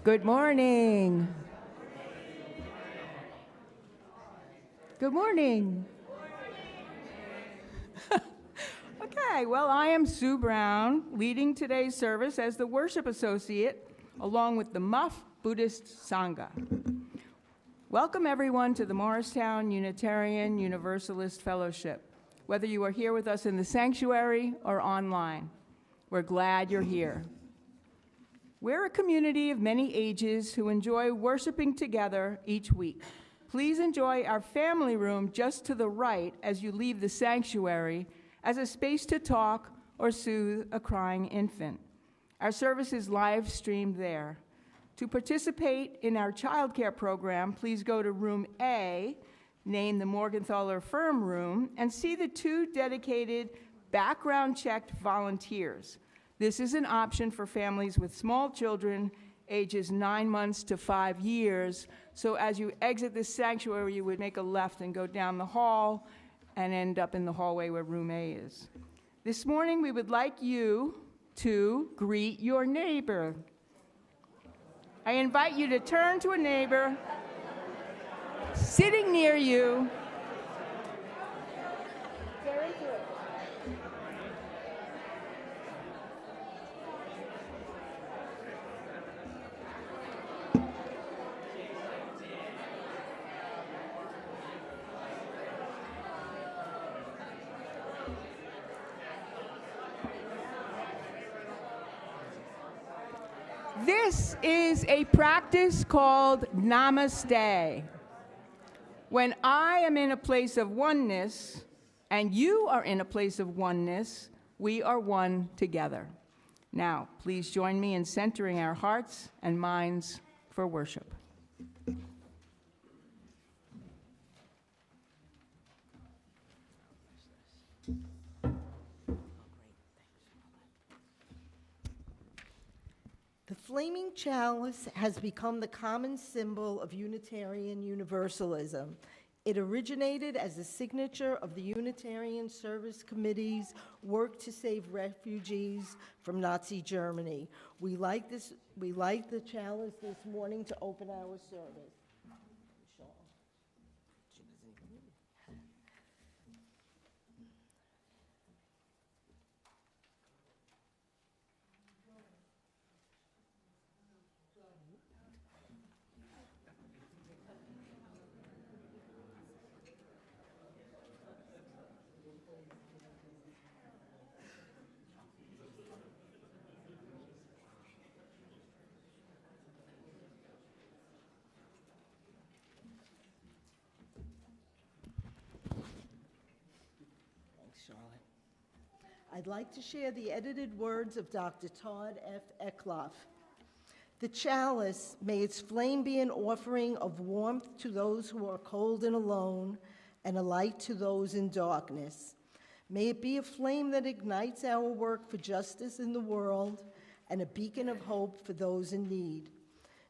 Good morning. Good morning. Okay, well, I am Sue Brown, leading today's service as the worship associate, along with the MUUF Buddhist Sangha. Welcome, everyone, to the Morristown Unitarian Universalist Fellowship. Whether you are here with us in the sanctuary or online, we're glad you're here. We're a community of many ages who enjoy worshiping together each week. Please enjoy our family room just to the right as you leave the sanctuary as a space to talk or soothe a crying infant. Our service is live streamed there. To participate in our childcare program, please go to room A, named the Morgenthaler Firm Room, and see the two dedicated background-checked volunteers. This is an option for families with small children, ages 9 months to 5 years. So as you exit this sanctuary, you would make a left and go down the hall and end up in the hallway where room A is. This morning, we would like you to greet your neighbor. I invite you to turn to a neighbor sitting near you. Very good. This is a practice called Namaste. When I am in a place of oneness and you are in a place of oneness, we are one together. Now, please join me in centering our hearts and minds for worship. The flaming chalice has become the common symbol of Unitarian Universalism. It originated as a signature of the Unitarian Service Committee's work to save refugees from Nazi Germany. We light the chalice this morning to open our service. I'd like to share the edited words of Dr. Todd F. Eckloff. The chalice, may its flame be an offering of warmth to those who are cold and alone, and a light to those in darkness. May it be a flame that ignites our work for justice in the world, and a beacon of hope for those in need.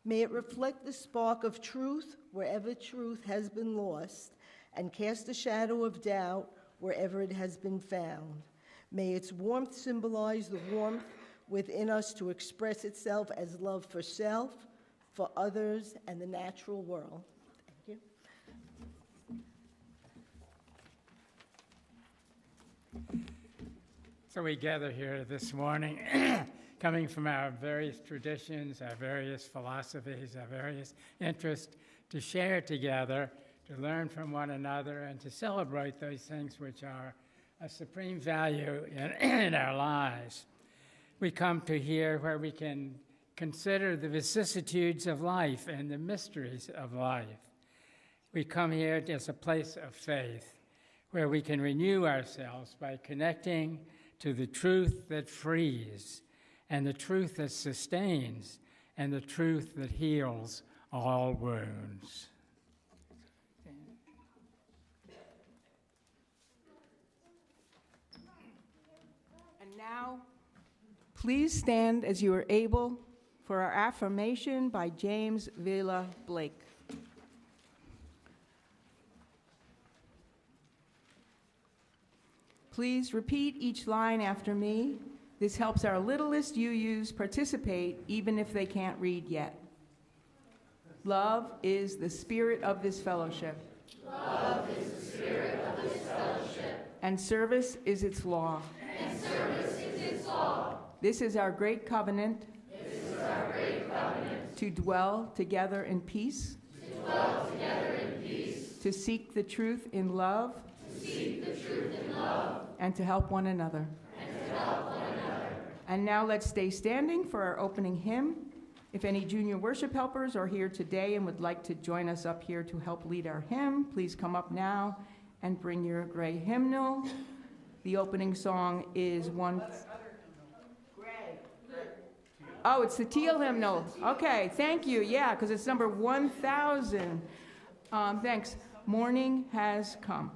May it reflect the spark of truth wherever truth has been lost, and cast a shadow of doubt wherever it has been found. May its warmth symbolize the warmth within us to express itself as love for self, for others, and the natural world. Thank you. So we gather here this morning, coming from our various traditions, our various philosophies, our various interests, to share together, to learn from one another, and to celebrate those things which are a supreme value in our lives. We come to here where we can consider the vicissitudes of life and the mysteries of life. We come here as a place of faith, where we can renew ourselves by connecting to the truth that frees, and the truth that sustains, and the truth that heals all wounds. Now, please stand as you are able for our affirmation by James Villa Blake. Please repeat each line after me. This helps our littlest UUs participate even if they can't read yet. Love is the spirit of this fellowship. Love is the spirit of this fellowship. And service is its law. And service is its law. This is our great covenant. This is our great covenant. To dwell together in peace. To dwell together in peace. To seek the truth in love. To seek the truth in love. And to help one another. And to help one another. And now let's stay standing for our opening hymn. If any junior worship helpers are here today and would like to join us up here to help lead our hymn, please come up now and bring your gray hymnal. The opening song is one... Oh, it's the teal hymnal. Okay, thank you. Yeah, because it's number 1000. Thanks. Morning has come.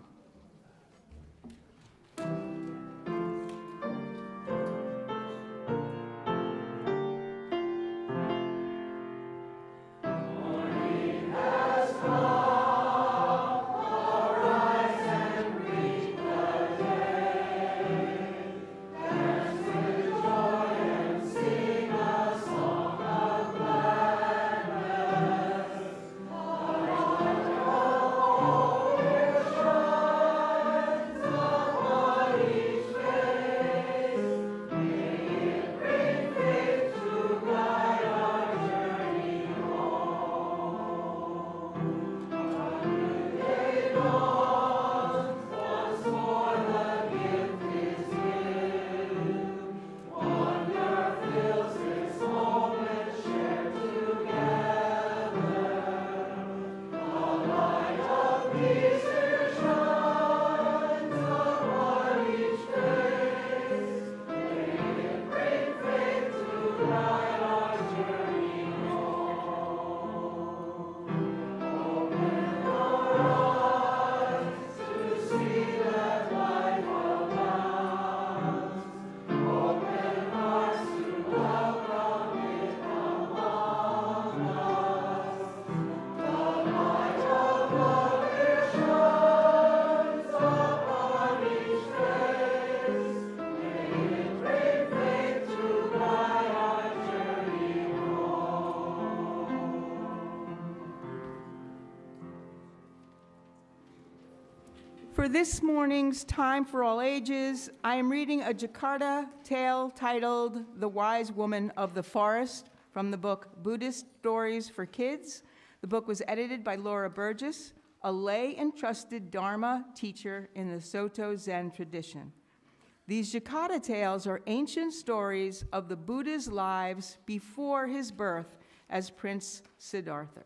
For this morning's Time for All Ages, I am reading a Jakarta tale titled The Wise Woman of the Forest from the book Buddhist Stories for Kids. The book was edited by Laura Burgess, a lay and trusted Dharma teacher in the Soto Zen tradition. These Jakarta tales are ancient stories of the Buddha's lives before his birth as Prince Siddhartha.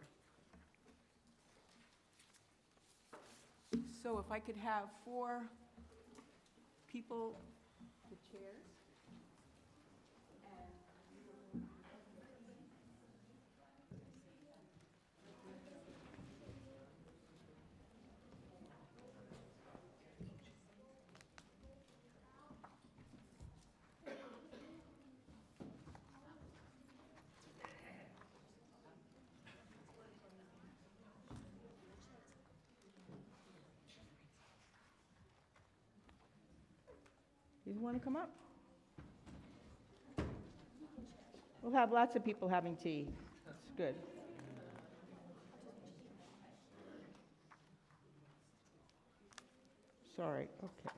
So if I could have 4 people, the chairs. You want to come up? We'll have lots of people having tea. That's good. Sorry, okay.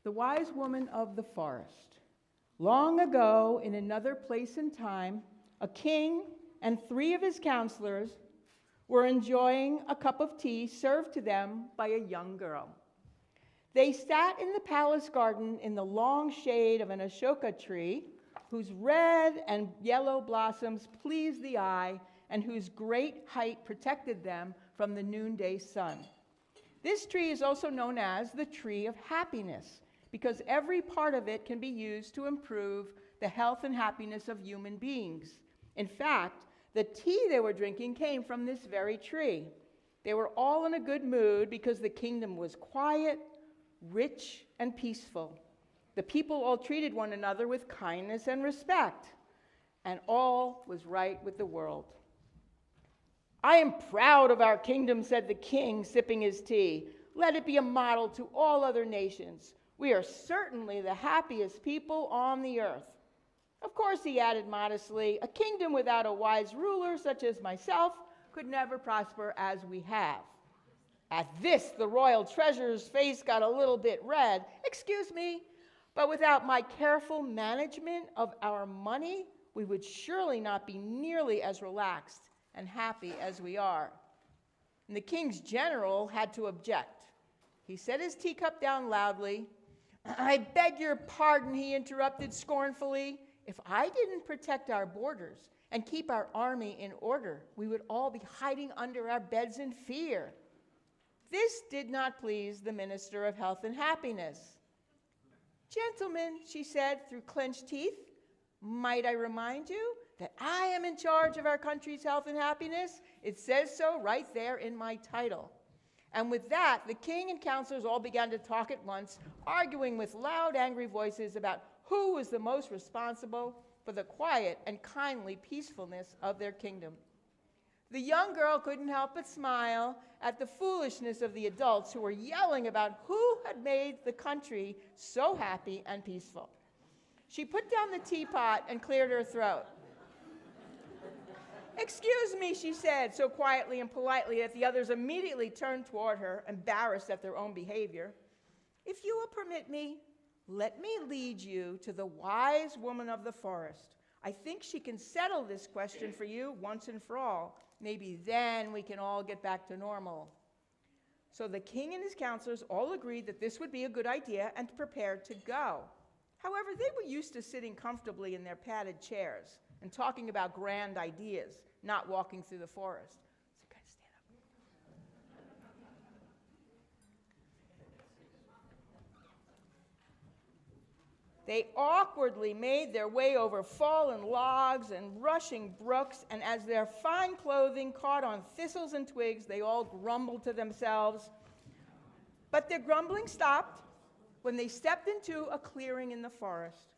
The Wise Woman of the Forest. Long ago, in another place and time, a king and 3 of his counselors were enjoying a cup of tea served to them by a young girl. They sat in the palace garden in the long shade of an Ashoka tree, whose red and yellow blossoms pleased the eye and whose great height protected them from the noonday sun. This tree is also known as the tree of happiness, because every part of it can be used to improve the health and happiness of human beings. In fact, the tea they were drinking came from this very tree. They were all in a good mood because the kingdom was quiet, rich, and peaceful. The people all treated one another with kindness and respect, and all was right with the world. "I am proud of our kingdom," said the king, sipping his tea. "Let it be a model to all other nations. We are certainly the happiest people on the earth." Of course, he added modestly, a kingdom without a wise ruler such as myself could never prosper as we have. At this, the royal treasurer's face got a little bit red. Excuse me, but without my careful management of our money, we would surely not be nearly as relaxed and happy as we are. And the king's general had to object. He set his teacup down loudly. I beg your pardon, he interrupted scornfully. If I didn't protect our borders and keep our army in order, we would all be hiding under our beds in fear. This did not please the Minister of Health and Happiness. Gentlemen, she said through clenched teeth, might I remind you that I am in charge of our country's health and happiness? It says so right there in my title. And with that, the king and counselors all began to talk at once, arguing with loud, angry voices about who was the most responsible for the quiet and kindly peacefulness of their kingdom. The young girl couldn't help but smile at the foolishness of the adults who were yelling about who had made the country so happy and peaceful. She put down the teapot and cleared her throat. Excuse me, she said, so quietly and politely that the others immediately turned toward her, embarrassed at their own behavior. If you will permit me, let me lead you to the wise woman of the forest. I think she can settle this question for you once and for all. Maybe then we can all get back to normal. So the king and his counselors all agreed that this would be a good idea and prepared to go. However, they were used to sitting comfortably in their padded chairs and talking about grand ideas, not walking through the forest. So guys, stand up. They awkwardly made their way over fallen logs and rushing brooks, and as their fine clothing caught on thistles and twigs, they all grumbled to themselves. But their grumbling stopped when they stepped into a clearing in the forest.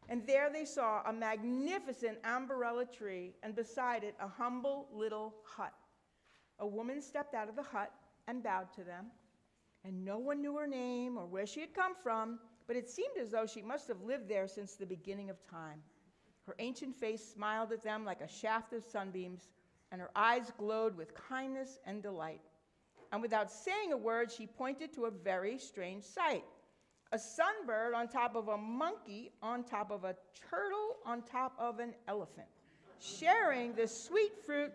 And there they saw a magnificent umbrella tree, and beside it a humble little hut. A woman stepped out of the hut and bowed to them, and no one knew her name or where she had come from, but it seemed as though she must have lived there since the beginning of time. Her ancient face smiled at them like a shaft of sunbeams, and her eyes glowed with kindness and delight. And without saying a word, she pointed to a very strange sight. A sunbird on top of a monkey, on top of a turtle, on top of an elephant, sharing the sweet fruit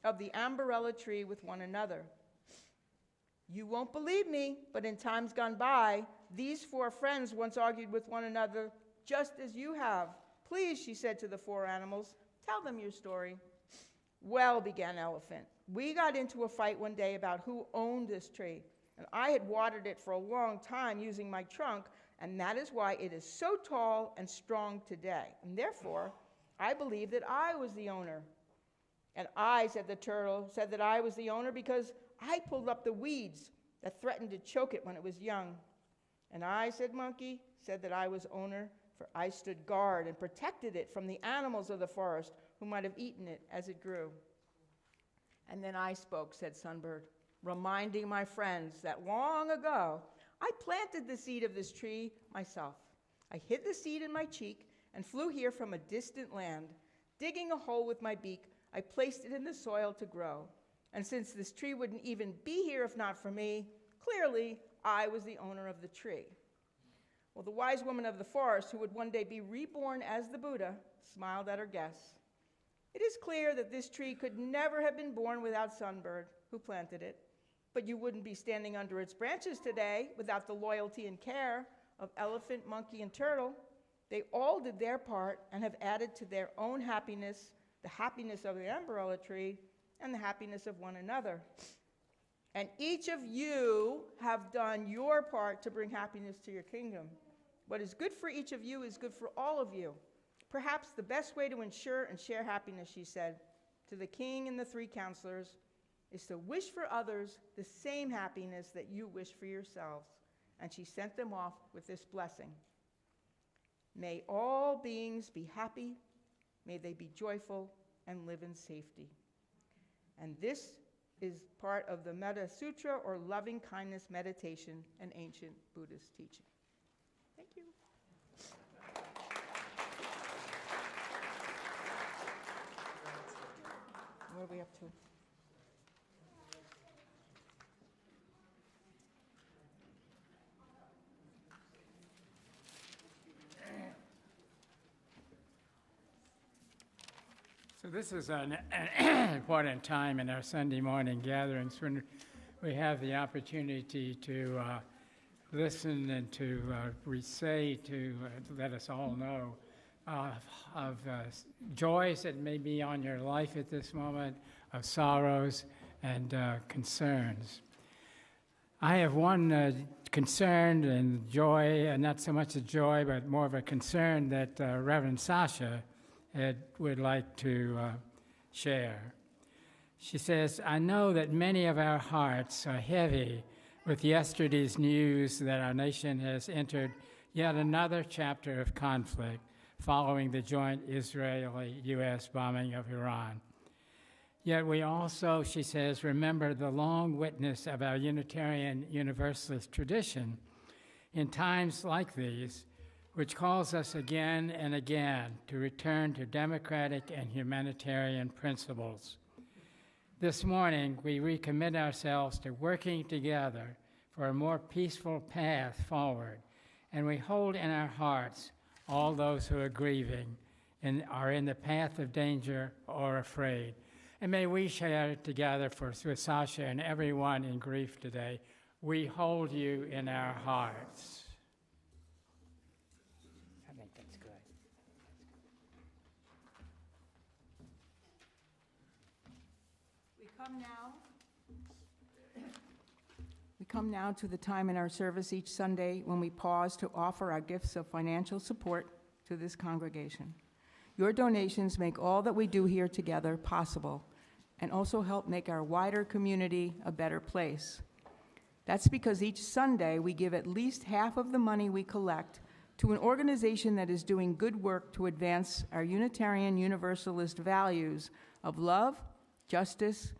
of the umbrella tree with one another. You won't believe me, but in times gone by, these four friends once argued with one another just as you have. Please, she said to the four animals, tell them your story. Well, began Elephant, we got into a fight one day about who owned this tree. And I had watered it for a long time using my trunk, and that is why it is so tall and strong today. And therefore, I believe that I was the owner. And I, said the turtle, said that I was the owner because I pulled up the weeds that threatened to choke it when it was young. And I, said monkey, said that I was owner, for I stood guard and protected it from the animals of the forest who might have eaten it as it grew. And then I spoke, said Sunbird, reminding my friends that long ago I planted the seed of this tree myself. I hid the seed in my cheek and flew here from a distant land. Digging a hole with my beak, I placed it in the soil to grow. And since this tree wouldn't even be here if not for me, clearly I was the owner of the tree. Well, the wise woman of the forest, who would one day be reborn as the Buddha, smiled at her guests. It is clear that this tree could never have been born without Sunbird, who planted it. But you wouldn't be standing under its branches today without the loyalty and care of elephant, monkey, and turtle. They all did their part and have added to their own happiness, the happiness of the umbrella tree, and the happiness of one another. And each of you have done your part to bring happiness to your kingdom. What is good for each of you is good for all of you. Perhaps the best way to ensure and share happiness, she said, to the king and the three counselors, is to wish for others the same happiness that you wish for yourselves. And she sent them off with this blessing. May all beings be happy, may they be joyful, and live in safety. And this is part of the Metta Sutra, or loving kindness meditation, an ancient Buddhist teaching. Thank you. What are we up to? So this is an important time in our Sunday morning gatherings when we have the opportunity to listen and to recite, to let us all know of joys that may be on your life at this moment, of sorrows and concerns. I have one concern and joy, not so much a joy, but more of a concern that Reverend Sasha would like to share. She says, I know that many of our hearts are heavy with yesterday's news that our nation has entered yet another chapter of conflict following the joint Israeli-U.S. bombing of Iran. Yet we also, she says, remember the long witness of our Unitarian Universalist tradition in times like these, which calls us again and again to return to democratic and humanitarian principles. This morning, we recommit ourselves to working together for a more peaceful path forward, and we hold in our hearts all those who are grieving and are in the path of danger or afraid. And may we share together with Sasha and everyone in grief today. We hold you in our hearts. I think that's good. We come now to the time in our service each Sunday when we pause to offer our gifts of financial support to this congregation. Your donations make all that we do here together possible and also help make our wider community a better place. That's because each Sunday we give at least half of the money we collect to an organization that is doing good work to advance our Unitarian Universalist values of love, justice,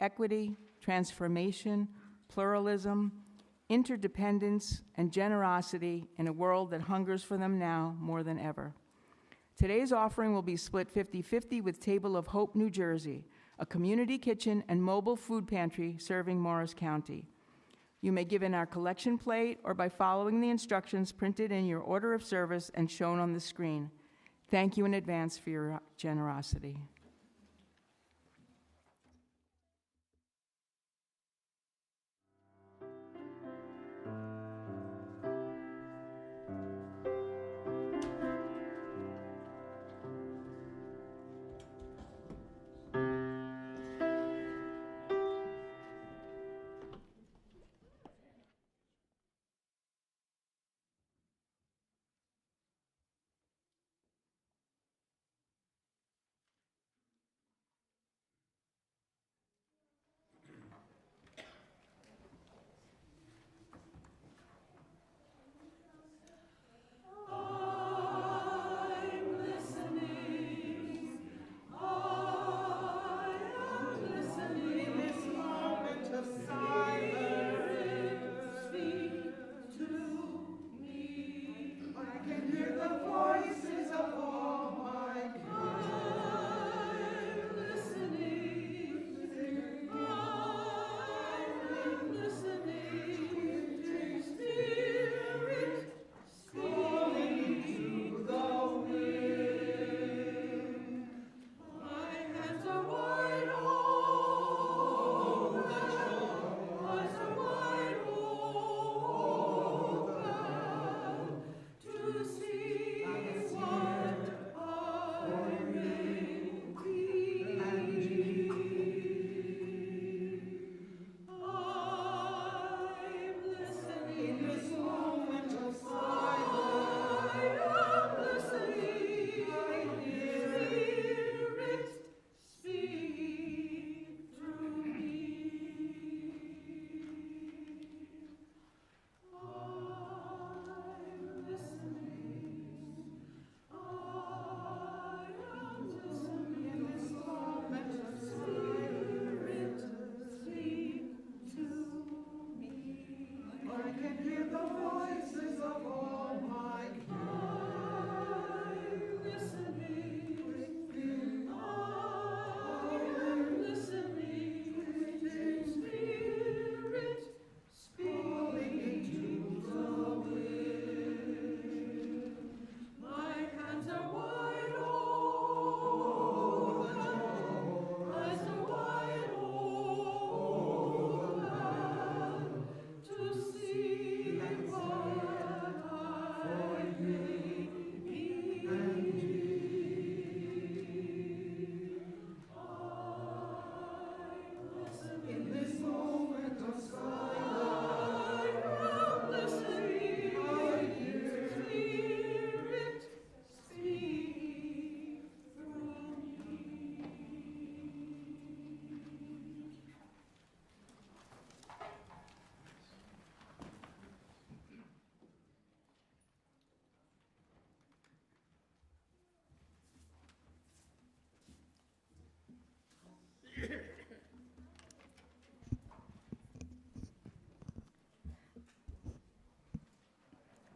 equity, transformation, pluralism, interdependence, and generosity in a world that hungers for them now more than ever. Today's offering will be split 50-50 with Table of Hope, New Jersey, a community kitchen and mobile food pantry serving Morris County. You may give in our collection plate or by following the instructions printed in your order of service and shown on the screen. Thank you in advance for your generosity.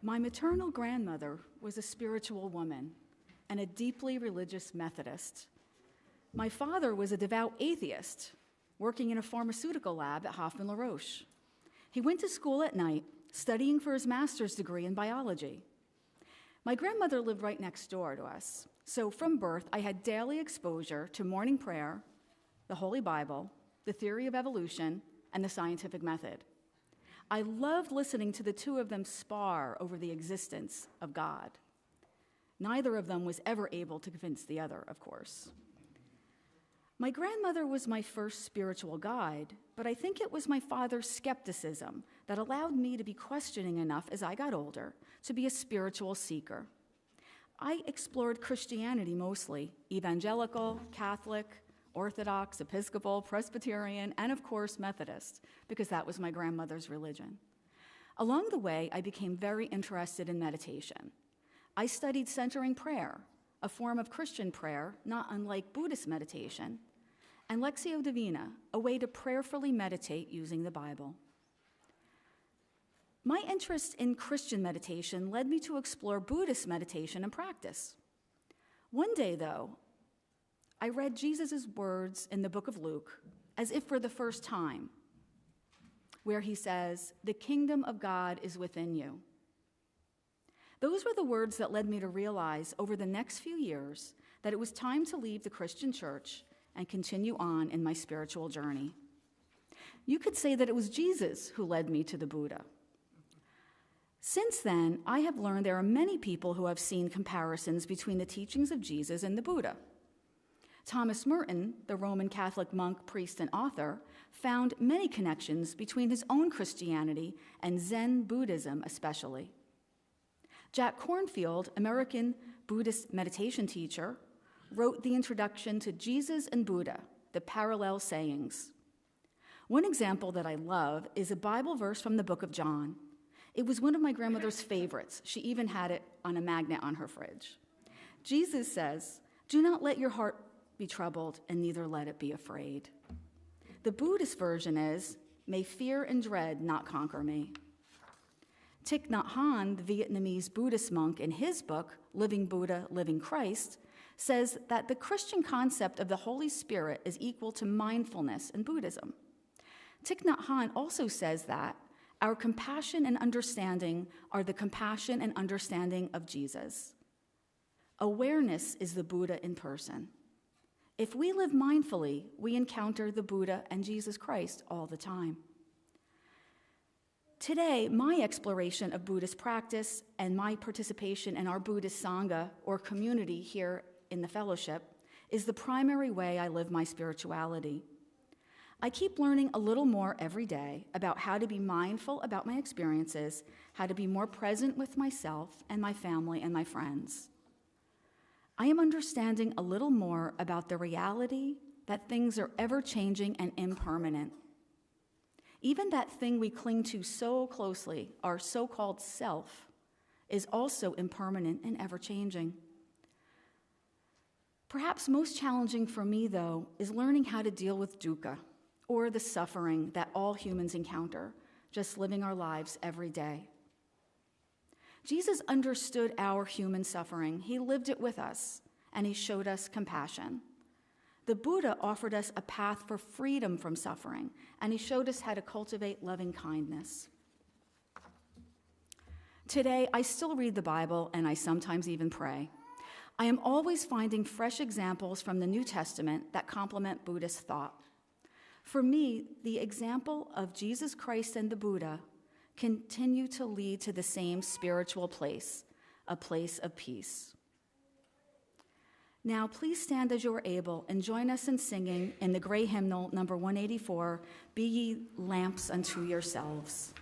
My maternal grandmother was a spiritual woman and a deeply religious Methodist. My father was a devout atheist, working in a pharmaceutical lab at Hoffman-La Roche. He went to school at night, studying for his master's degree in biology. My grandmother lived right next door to us, so from birth I had daily exposure to morning prayer, the Holy Bible, the theory of evolution, and the scientific method. I loved listening to the two of them spar over the existence of God. Neither of them was ever able to convince the other, of course. My grandmother was my first spiritual guide, but I think it was my father's skepticism that allowed me to be questioning enough as I got older to be a spiritual seeker. I explored Christianity mostly, evangelical, Catholic, Orthodox, Episcopal, Presbyterian, and of course Methodist, because that was my grandmother's religion. Along the way, I became very interested in meditation. I studied centering prayer, a form of Christian prayer, not unlike Buddhist meditation, and Lectio Divina, a way to prayerfully meditate using the Bible. My interest in Christian meditation led me to explore Buddhist meditation and practice. One day, though, I read Jesus' words in the book of Luke as if for the first time, where he says, "The kingdom of God is within you." Those were the words that led me to realize over the next few years that it was time to leave the Christian church and continue on in my spiritual journey. You could say that it was Jesus who led me to the Buddha. Since then, I have learned there are many people who have seen comparisons between the teachings of Jesus and the Buddha. Thomas Merton, the Roman Catholic monk, priest, and author, found many connections between his own Christianity and Zen Buddhism especially. Jack Kornfield, American Buddhist meditation teacher, wrote the introduction to Jesus and Buddha, the Parallel Sayings. One example that I love is a Bible verse from the book of John. It was one of my grandmother's favorites. She even had it on a magnet on her fridge. Jesus says, "Do not let your heart be troubled, and neither let it be afraid." The Buddhist version is, "May fear and dread not conquer me." Thich Nhat Hanh, the Vietnamese Buddhist monk, in his book, Living Buddha, Living Christ, says that the Christian concept of the Holy Spirit is equal to mindfulness in Buddhism. Thich Nhat Hanh also says that our compassion and understanding are the compassion and understanding of Jesus. Awareness is the Buddha in person. If we live mindfully, we encounter the Buddha and Jesus Christ all the time. Today, my exploration of Buddhist practice and my participation in our Buddhist Sangha, or community here in the fellowship, is the primary way I live my spirituality. I keep learning a little more every day about how to be mindful about my experiences, how to be more present with myself and my family and my friends. I am understanding a little more about the reality that things are ever-changing and impermanent. Even that thing we cling to so closely, our so-called self, is also impermanent and ever-changing. Perhaps most challenging for me, though, is learning how to deal with dukkha, or the suffering that all humans encounter, just living our lives every day. Jesus understood our human suffering. He lived it with us, and he showed us compassion. The Buddha offered us a path for freedom from suffering, and he showed us how to cultivate loving kindness. Today, I still read the Bible, and I sometimes even pray. I am always finding fresh examples from the New Testament that complement Buddhist thought. For me, the example of Jesus Christ and the Buddha continue to lead to the same spiritual place, a place of peace. Now, please stand as you are able and join us in singing in the gray hymnal number 184, "Be Ye Lamps Unto Yourselves."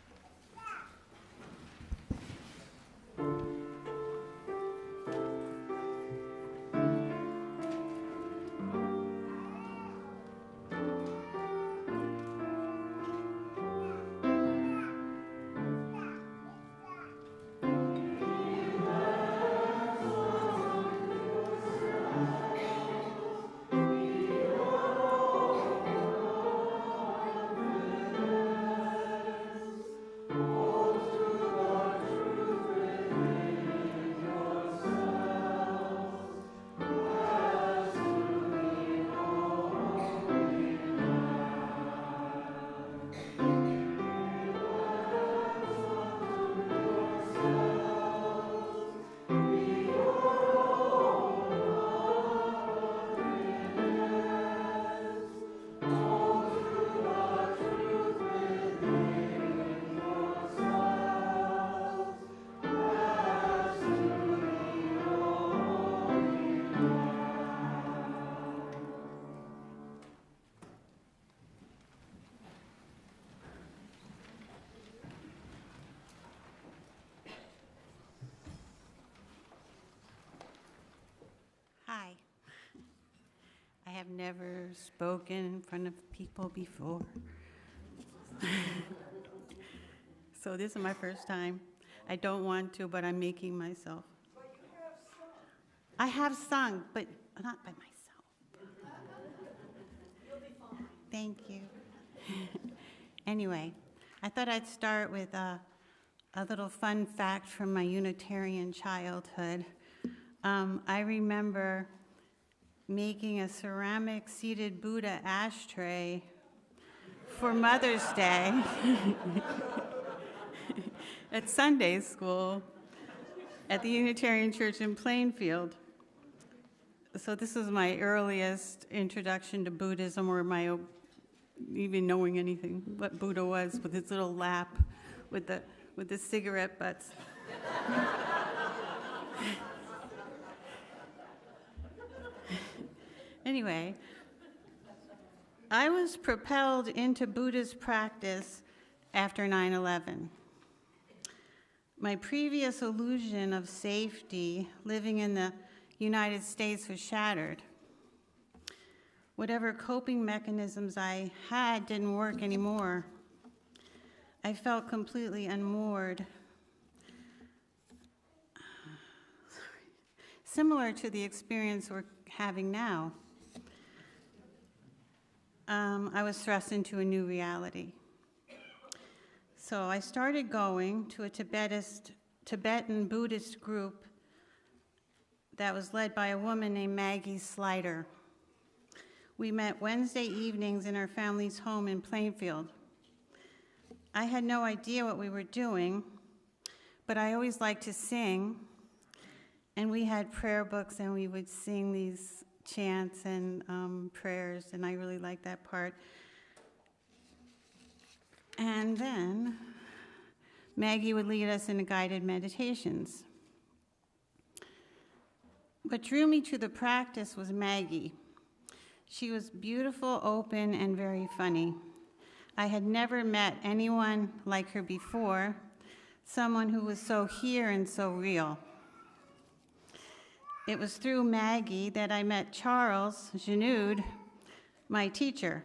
never spoken in front of people before. So this is my first time. I don't want to, but I'm making myself. But you have sung. I have sung, but not by myself. You'll be fine. Thank you. Anyway, I thought I'd start with a little fun fact from my Unitarian childhood. I remember making a ceramic seated Buddha ashtray for Mother's Day at Sunday school at the Unitarian Church in Plainfield. So this was my earliest introduction to Buddhism, or my even knowing anything what Buddha was, with his little lap with the cigarette butts. Anyway, I was propelled into Buddhist practice after 9/11. My previous illusion of safety living in the United States was shattered. Whatever coping mechanisms I had didn't work anymore. I felt completely unmoored. Similar to the experience we're having now. I was thrust into a new reality. So I started going to a Tibetan Buddhist group that was led by a woman named Maggie Slider. We met Wednesday evenings in our family's home in Plainfield. I had no idea what we were doing, but I always liked to sing, and we had prayer books, and we would sing these chants and prayers, and I really liked that part. And then Maggie would lead us into guided meditations. What drew me to the practice was Maggie. She was beautiful, open, and very funny. I had never met anyone like her before, someone who was so here and so real. It was through Maggie that I met Charles Genud, my teacher.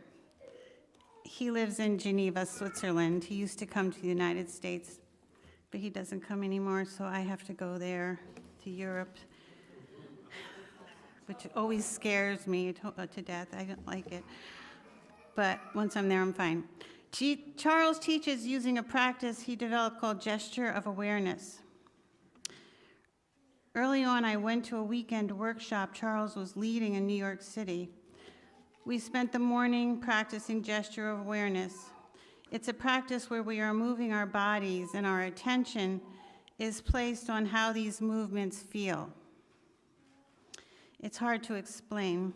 He lives in Geneva, Switzerland. He used to come to the United States, but he doesn't come anymore, so I have to go there to Europe, which always scares me to death. I don't like it. But once I'm there, I'm fine. Charles teaches using a practice he developed called gesture of awareness. Early on, I went to a weekend workshop Charles was leading in New York City. We spent the morning practicing gesture of awareness. It's a practice where we are moving our bodies and our attention is placed on how these movements feel. It's hard to explain.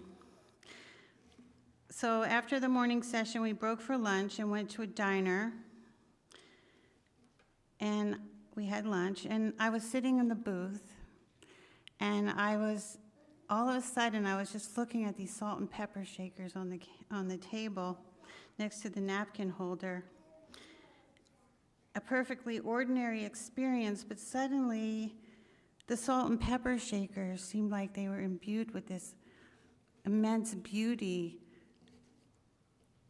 So after the morning session, we broke for lunch and went to a diner. And we had lunch, and I was sitting in the booth, and all of a sudden, I was just looking at these salt and pepper shakers on the table next to the napkin holder. A perfectly ordinary experience, but suddenly the salt and pepper shakers seemed like they were imbued with this immense beauty,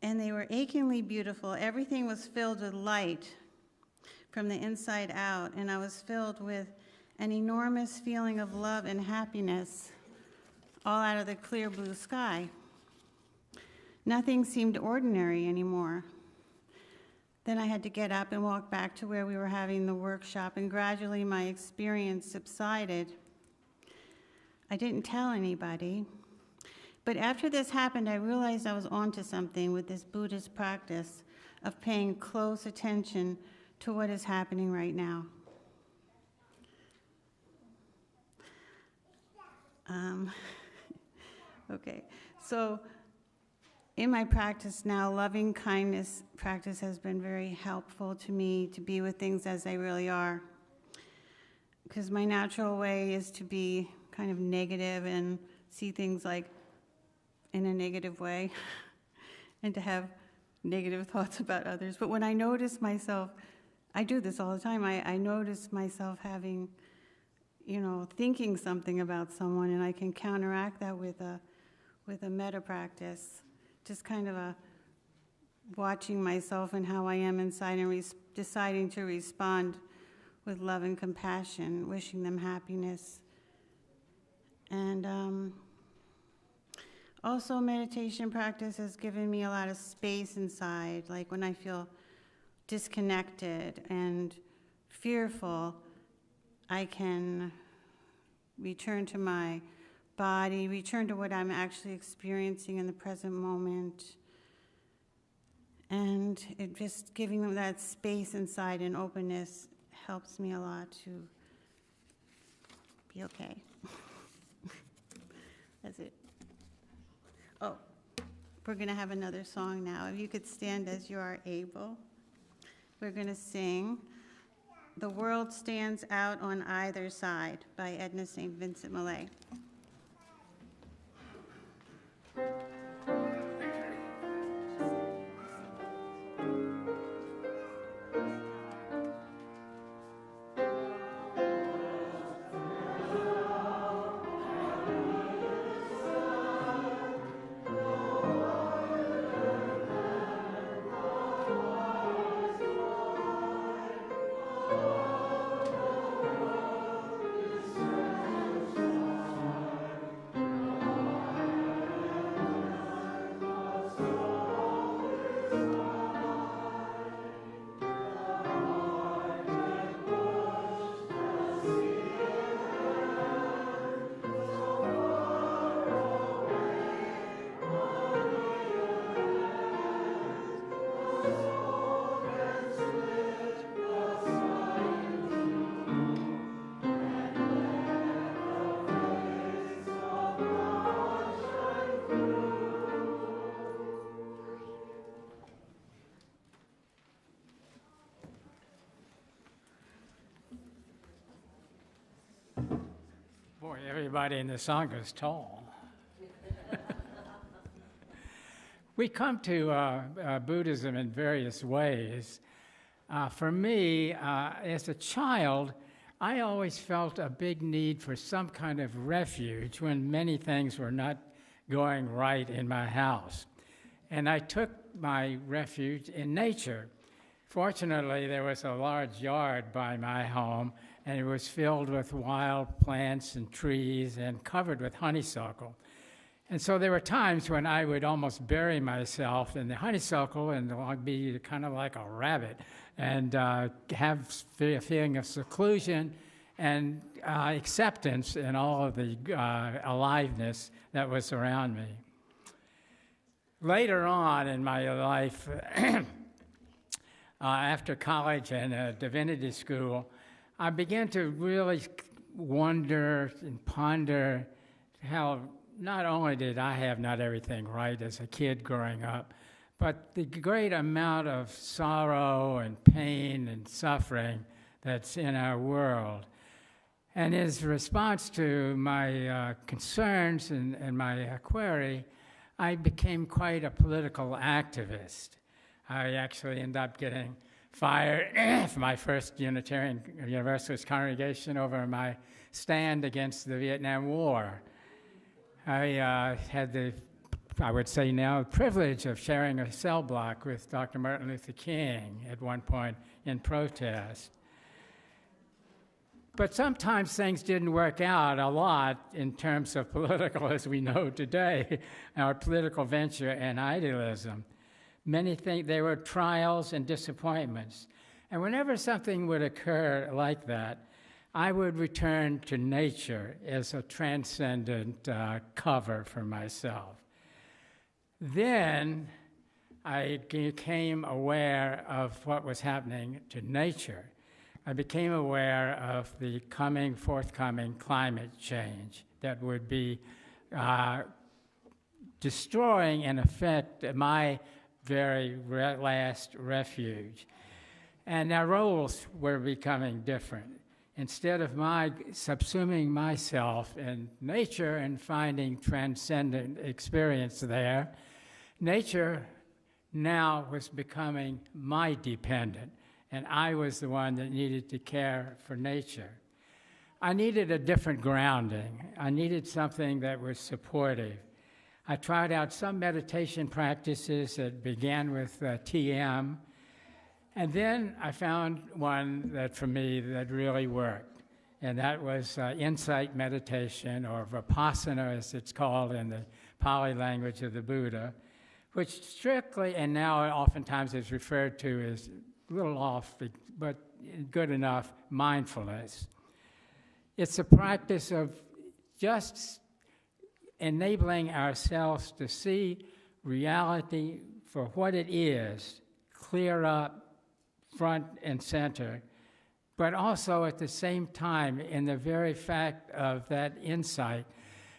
and they were achingly beautiful. Everything was filled with light from the inside out, and I was filled with an enormous feeling of love and happiness, all out of the clear blue sky. Nothing seemed ordinary anymore. Then I had to get up and walk back to where we were having the workshop, and gradually my experience subsided. I didn't tell anybody, but after this happened, I realized I was onto something with this Buddhist practice of paying close attention to what is happening right now. Okay, so in my practice now, loving kindness practice has been very helpful to me to be with things as they really are. Because my natural way is to be kind of negative and see things like in a negative way and to have negative thoughts about others. But when I notice myself, I do this all the time, I notice myself having, thinking something about someone, and I can counteract that with with a metta practice, just kind of a watching myself and how I am inside and deciding to respond with love and compassion, wishing them happiness. And also meditation practice has given me a lot of space inside, like when I feel disconnected and fearful, I can return to my body, return to what I'm actually experiencing in the present moment. And it just giving them that space inside and openness helps me a lot to be okay. That's it. Oh, we're going to have another song now. If you could stand as you are able. We're going to sing The World Stands Out on Either Side by Edna St. Vincent Mallay. Boy, everybody in the Sangha is tall. We come to Buddhism in various ways. For me, as a child, I always felt a big need for some kind of refuge when many things were not going right in my house. And I took my refuge in nature. Fortunately, there was a large yard by my home, and it was filled with wild plants and trees and covered with honeysuckle. And so there were times when I would almost bury myself in the honeysuckle and I'd be kind of like a rabbit and have a feeling of seclusion and acceptance in all of the aliveness that was around me. Later on in my life, after college and divinity school, I began to really wonder and ponder how not only did I have not everything right as a kid growing up, but the great amount of sorrow and pain and suffering that's in our world. And as a response to my concerns and my query, I became quite a political activist. I actually ended up getting fired from my first Unitarian Universalist congregation over my stand against the Vietnam War. I had the, I would say now, privilege of sharing a cell block with Dr. Martin Luther King at one point in protest. But sometimes things didn't work out a lot in terms of political, as we know today, our political venture and idealism. Many things, there were trials and disappointments. And whenever something would occur like that, I would return to nature as a transcendent cover for myself. Then I became aware of what was happening to nature. I became aware of the forthcoming climate change that would be destroying, in effect, my very last refuge. And our roles were becoming different. Instead of my subsuming myself in nature and finding transcendent experience there, nature now was becoming my dependent, and I was the one that needed to care for nature. I needed a different grounding. I needed something that was supportive. I tried out some meditation practices that began with TM, and then I found one that for me that really worked, and that was insight meditation, or Vipassana as it's called in the Pali language of the Buddha, which strictly, and now oftentimes is referred to as a little off, but good enough, mindfulness. It's a practice of just enabling ourselves to see reality for what it is, clear up, front and center, but also at the same time, in the very fact of that insight,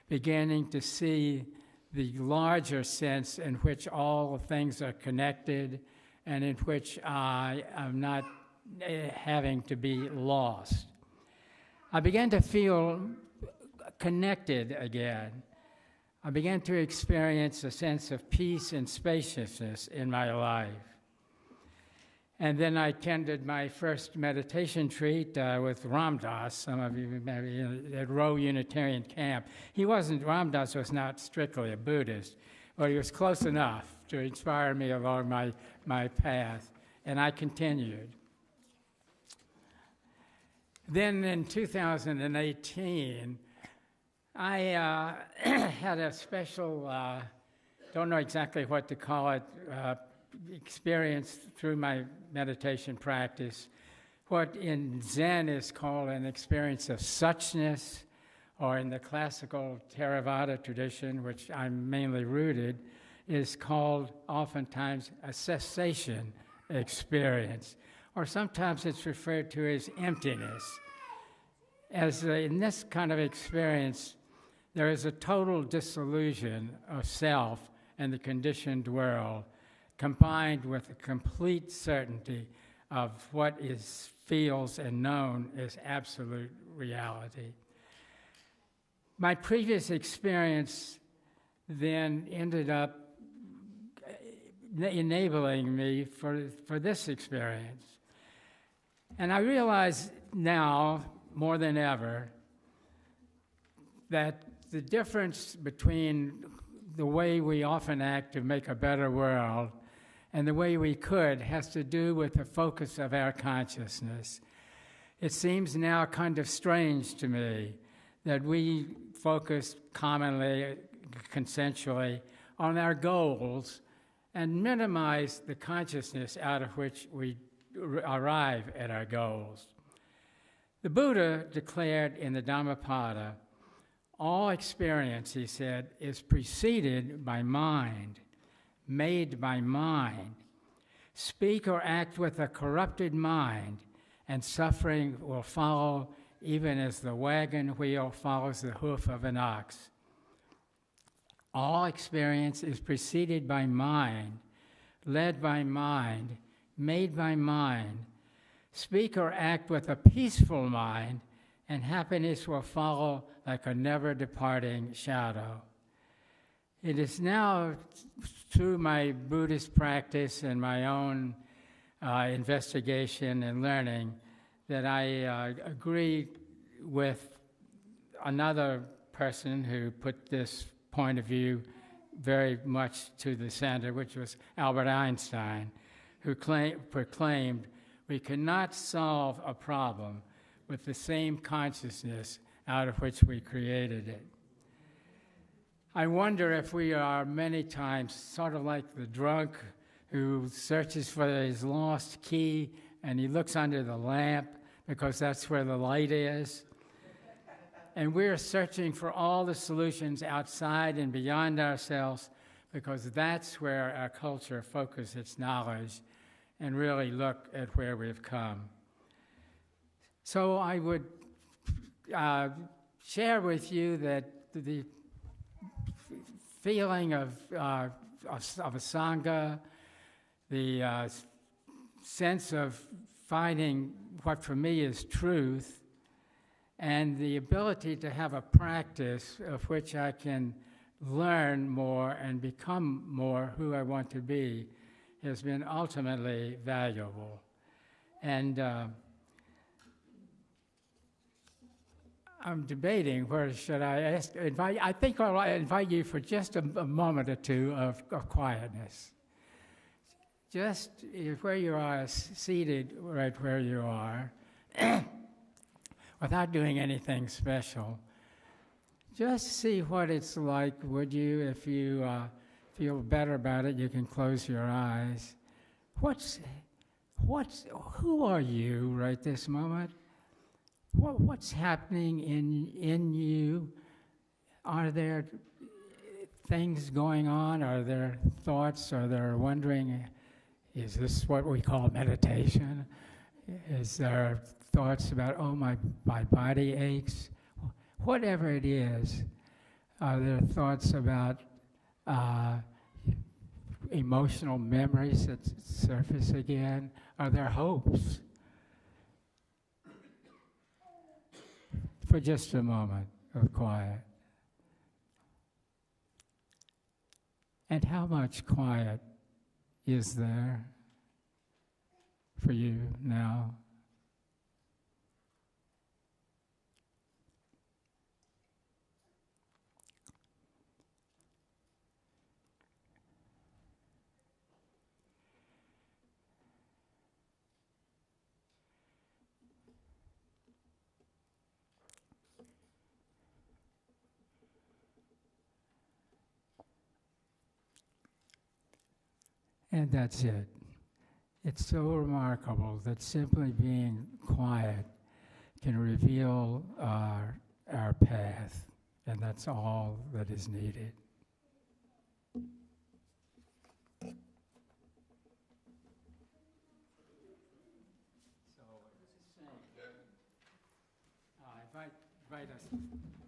beginning to see the larger sense in which all things are connected and in which I am not having to be lost. I began to feel connected again. I began to experience a sense of peace and spaciousness in my life. And then I attended my first meditation retreat with Ram Dass, some of you maybe at Row Unitarian camp. Ram Dass was not strictly a Buddhist, but he was close enough to inspire me along my path, and I continued. Then in 2018, I had a special, don't know exactly what to call it, experience through my meditation practice, what in Zen is called an experience of suchness, or in the classical Theravada tradition, which I'm mainly rooted, is called oftentimes a cessation experience, or sometimes it's referred to as emptiness. In this kind of experience, there is a total disillusion of self and the conditioned world, combined with a complete certainty of what feels and known as absolute reality. My previous experience then ended up enabling me for this experience. And I realize now, more than ever, that the difference between the way we often act to make a better world and the way we could has to do with the focus of our consciousness. It seems now kind of strange to me that we focus commonly, consensually, on our goals and minimize the consciousness out of which we arrive at our goals. The Buddha declared in the Dhammapada, all experience, he said, is preceded by mind, made by mind. Speak or act with a corrupted mind, and suffering will follow even as the wagon wheel follows the hoof of an ox. All experience is preceded by mind, led by mind, made by mind. Speak or act with a peaceful mind, and happiness will follow like a never-departing shadow. It is now through my Buddhist practice and my own investigation and learning that I agree with another person who put this point of view very much to the center, which was Albert Einstein, who proclaimed, we cannot solve a problem with the same consciousness out of which we created it. I wonder if we are many times sort of like the drunk who searches for his lost key and he looks under the lamp because that's where the light is. And we're searching for all the solutions outside and beyond ourselves because that's where our culture focuses its knowledge and really look at where we've come. So I would share with you that the feeling of a Sangha, the sense of finding what for me is truth, and the ability to have a practice of which I can learn more and become more who I want to be has been ultimately valuable. And I'm debating where should I invite. I think I'll invite you for just a moment or two of quietness. Just where you are, seated right where you are, without doing anything special. Just see what it's like, would you? If you feel better about it, you can close your eyes. Who are you right this moment? What's happening in you? Are there things going on? Are there thoughts? Are there wondering, is this what we call meditation? Is there thoughts about, oh, my body aches? Whatever it is, are there thoughts about emotional memories that surface again? Are there hopes? For just a moment of quiet. And how much quiet is there for you now? And that's it. It's so remarkable that simply being quiet can reveal our path, and that's all that is needed. So, I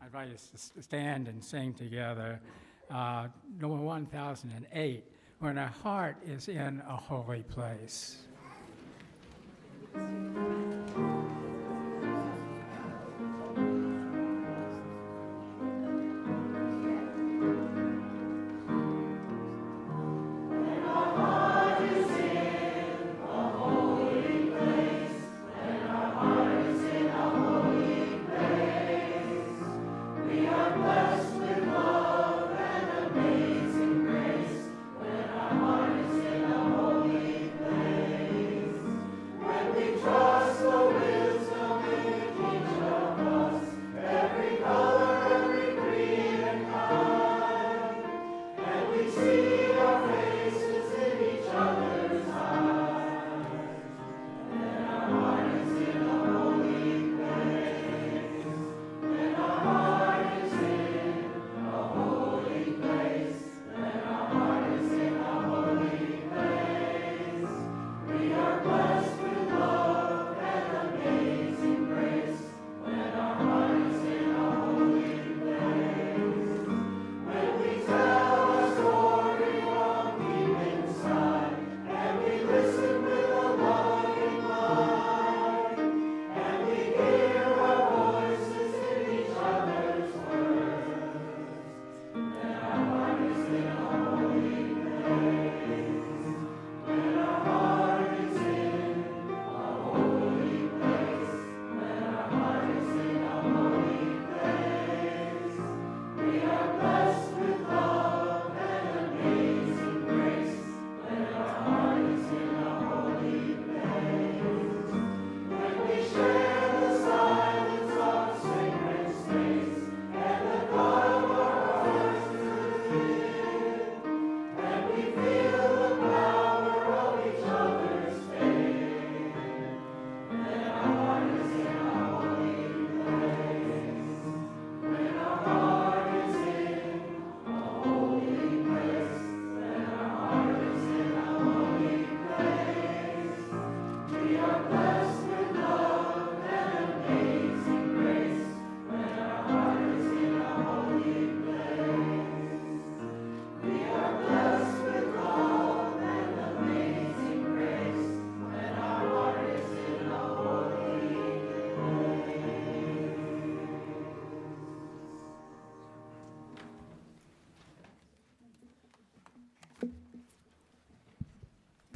invite us to stand and sing together number 1008. When our heart is in a holy place.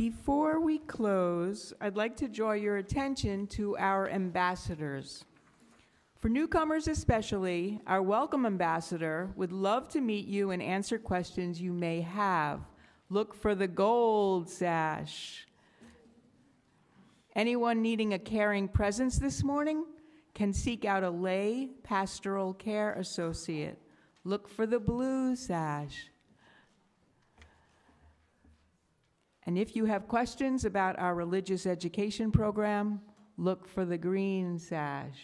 Before we close, I'd like to draw your attention to our ambassadors. For newcomers especially, our welcome ambassador would love to meet you and answer questions you may have. Look for the gold sash. Anyone needing a caring presence this morning can seek out a lay pastoral care associate. Look for the blue sash. And if you have questions about our religious education program, look for the green sash.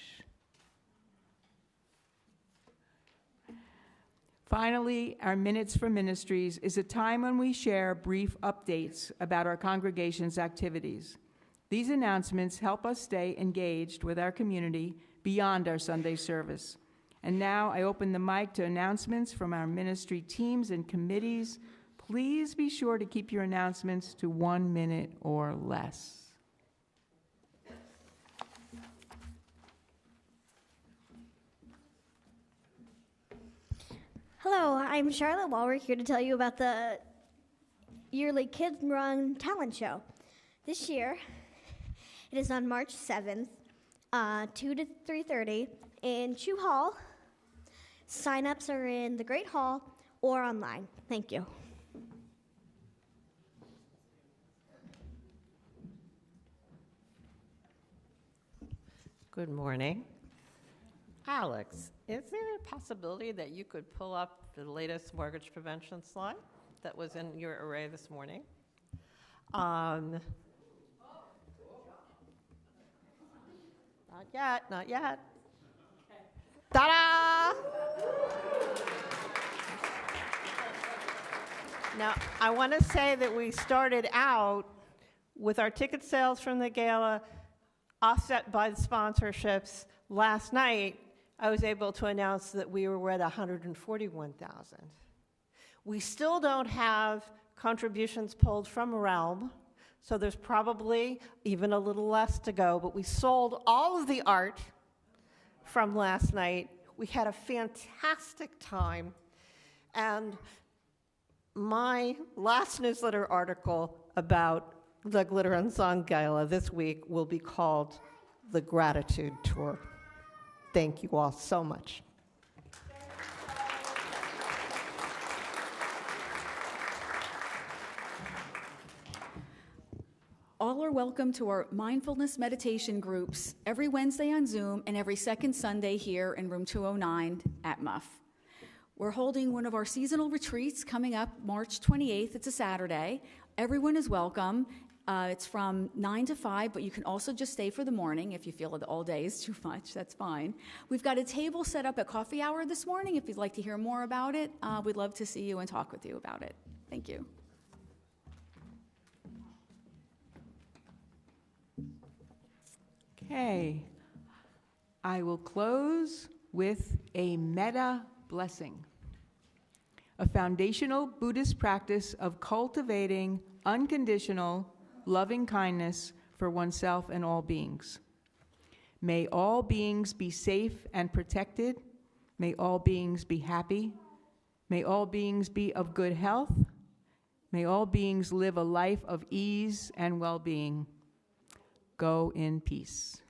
Finally, our Minutes for Ministries is a time when we share brief updates about our congregation's activities. These announcements help us stay engaged with our community beyond our Sunday service. And now I open the mic to announcements from our ministry teams and committees. Please be sure to keep your announcements to 1 minute or less. Hello, I'm Charlotte Walworth here to tell you about the yearly Kids Run Talent Show. This year, it is on March 7th, 2 to 3:30 in Chew Hall. Sign-ups are in the Great Hall or online. Thank you. Good morning. Alex, is there a possibility that you could pull up the latest mortgage prevention slide that was in your array this morning? Not yet, not yet. Ta-da! Now, I want to say that we started out with our ticket sales from the gala offset by the sponsorships. Last night, I was able to announce that we were at 141,000. We still don't have contributions pulled from Realm, so there's probably even a little less to go, but we sold all of the art from last night. We had a fantastic time, and my last newsletter article about the Glitter and Song Gala this week will be called The Gratitude Tour. Thank you all so much. All are welcome to our mindfulness meditation groups every Wednesday on Zoom and every second Sunday here in room 209 at MUUF. We're holding one of our seasonal retreats coming up March 28th. It's a Saturday. Everyone is welcome. It's from 9 to 5, but you can also just stay for the morning if you feel that all day is too much. That's fine. We've got a table set up at coffee hour this morning. If you'd like to hear more about it, we'd love to see you and talk with you about it. Thank you. Okay. I will close with a metta blessing, a foundational Buddhist practice of cultivating unconditional loving kindness for oneself and all beings. May all beings be safe and protected. May all beings be happy. May all beings be of good health. May all beings live a life of ease and well-being. Go in peace.